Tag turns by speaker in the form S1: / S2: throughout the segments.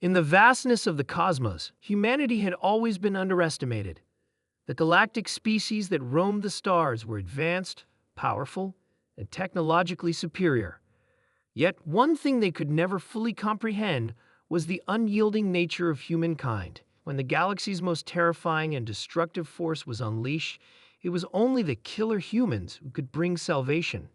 S1: In the vastness of the cosmos, humanity had always been underestimated. The galactic species that roamed the stars were advanced, powerful, and technologically superior. Yet one thing they could never fully comprehend was the unyielding nature of humankind. When the galaxy's most terrifying and destructive force was unleashed, it was only the killer humans who could bring salvation.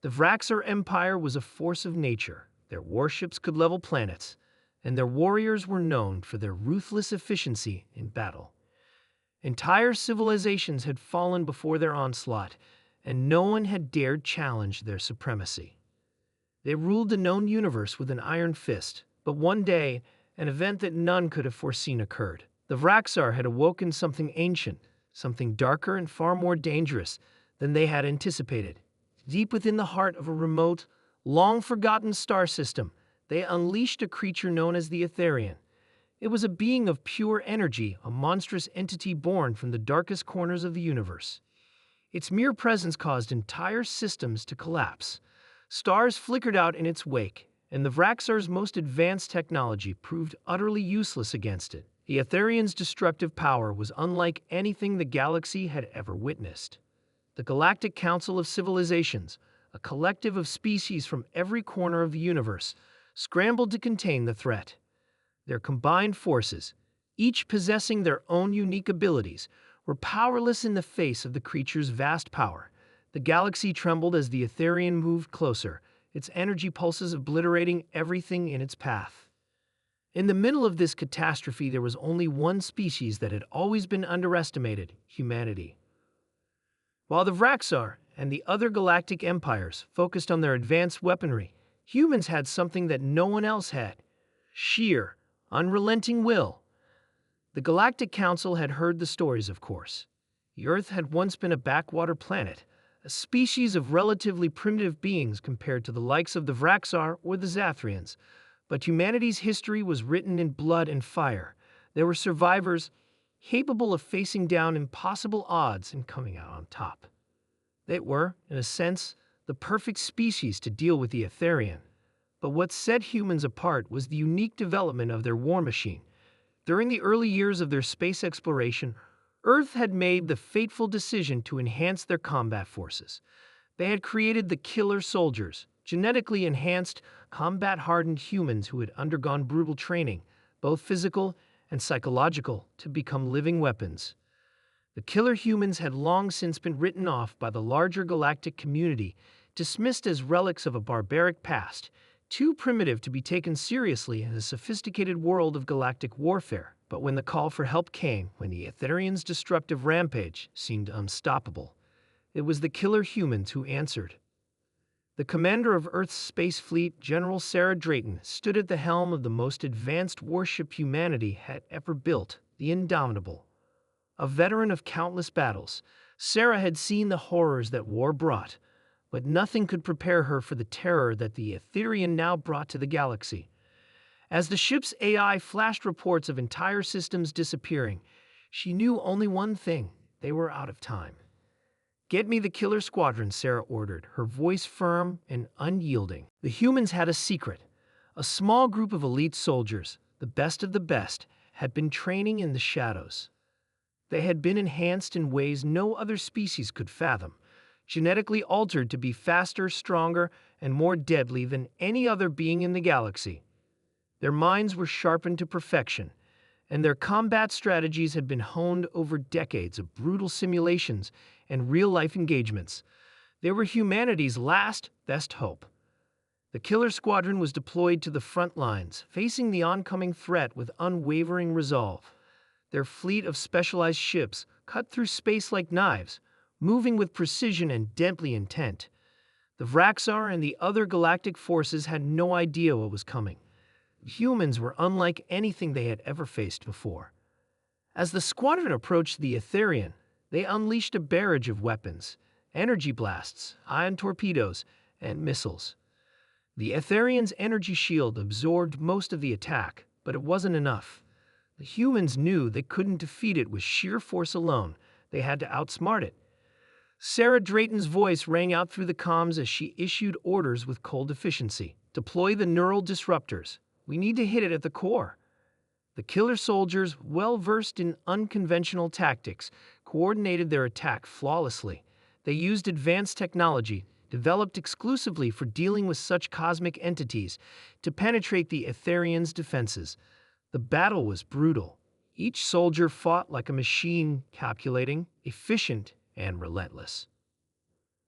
S1: The Vraxar Empire was a force of nature. Their warships could level planets, and their warriors were known for their ruthless efficiency in battle. Entire civilizations had fallen before their onslaught, and no one had dared challenge their supremacy. They ruled the known universe with an iron fist, but one day, an event that none could have foreseen occurred. The Vraxar had awoken something ancient, something darker and far more dangerous than they had anticipated. Deep within the heart of a remote, long-forgotten star system, they unleashed a creature known as the Etherian. It was a being of pure energy, a monstrous entity born from the darkest corners of the universe. Its mere presence caused entire systems to collapse. Stars flickered out in its wake, and the Vraxar's most advanced technology proved utterly useless against it. The Etherian's destructive power was unlike anything the galaxy had ever witnessed. The Galactic Council of Civilizations, a collective of species from every corner of the universe, scrambled to contain the threat. Their combined forces, each possessing their own unique abilities, were powerless in the face of the creature's vast power. The galaxy trembled as the Etherian moved closer, its energy pulses obliterating everything in its path. In the middle of this catastrophe, there was only one species that had always been underestimated: humanity. While the Vraxar and the other galactic empires focused on their advanced weaponry, humans had something that no one else had: sheer, unrelenting will. The Galactic Council had heard the stories, of course. The Earth had once been a backwater planet, a species of relatively primitive beings compared to the likes of the Vraxar or the Zathrians. But humanity's history was written in blood and fire. There were survivors capable of facing down impossible odds and coming out on top. They were, in a sense, the perfect species to deal with the Etherian. But what set humans apart was the unique development of their war machine. During the early years of their space exploration, Earth had made the fateful decision to enhance their combat forces. They had created the killer soldiers, genetically enhanced, combat-hardened humans who had undergone brutal training, both physical and psychological, to become living weapons. The killer humans had long since been written off by the larger galactic community, dismissed as relics of a barbaric past, too primitive to be taken seriously in a sophisticated world of galactic warfare. But when the call for help came, when the Etherian's destructive rampage seemed unstoppable, it was the killer humans who answered. The commander of Earth's space fleet, General Sarah Drayton, stood at the helm of the most advanced warship humanity had ever built, the Indomitable. A veteran of countless battles, Sarah had seen the horrors that war brought, but nothing could prepare her for the terror that the Etherian now brought to the galaxy. As the ship's AI flashed reports of entire systems disappearing, she knew only one thing: they were out of time. "Get me the killer squadron," Sarah ordered, her voice firm and unyielding. The humans had a secret. A small group of elite soldiers, the best of the best, had been training in the shadows. They had been enhanced in ways no other species could fathom, genetically altered to be faster, stronger, and more deadly than any other being in the galaxy. Their minds were sharpened to perfection, and their combat strategies had been honed over decades of brutal simulations and real-life engagements. They were humanity's last, best hope. The killer squadron was deployed to the front lines, facing the oncoming threat with unwavering resolve. Their fleet of specialized ships cut through space like knives, moving with precision and deadly intent. The Vraxar and the other galactic forces had no idea what was coming. Humans were unlike anything they had ever faced before. As the squadron approached the Etherian, they unleashed a barrage of weapons: energy blasts, ion torpedoes, and missiles. The Etherian's energy shield absorbed most of the attack, but it wasn't enough. The humans knew they couldn't defeat it with sheer force alone. They had to outsmart it. Sarah Drayton's voice rang out through the comms as she issued orders with cold efficiency. "Deploy the neural disruptors. We need to hit it at the core. The killer soldiers, well versed in unconventional tactics, coordinated their attack flawlessly. They used advanced technology, developed exclusively for dealing with such cosmic entities, to penetrate the Etherians' defenses. The battle was brutal. Each soldier fought like a machine, calculating, efficient, and relentless.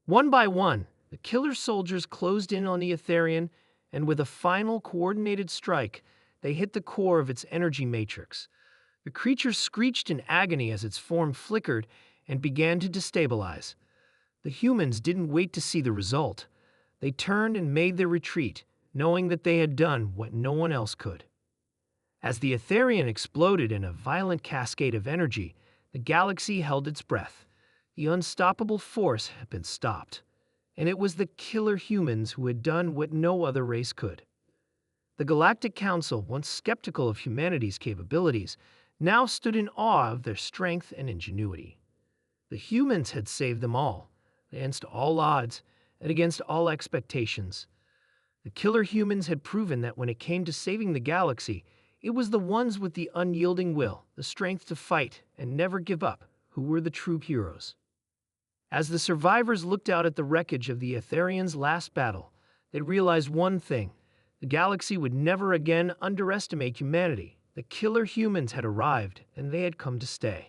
S1: One by one, the killer soldiers closed in on the Etherian, and with a final coordinated strike, they hit the core of its energy matrix. The creature screeched in agony as its form flickered and began to destabilize. The humans didn't wait to see the result. They turned and made their retreat, knowing that they had done what no one else could. As the Etherian exploded in a violent cascade of energy, the galaxy held its breath. The unstoppable force had been stopped, and it was the killer humans who had done what no other race could. The Galactic Council, once skeptical of humanity's capabilities, now stood in awe of their strength and ingenuity. The humans had saved them all, against all odds and against all expectations. The killer humans had proven that when it came to saving the galaxy, it was the ones with the unyielding will, the strength to fight and never give up, who were the true heroes. As the survivors looked out at the wreckage of the Etherians' last battle, they realized one thing: the galaxy would never again underestimate humanity. The killer humans had arrived, and they had come to stay.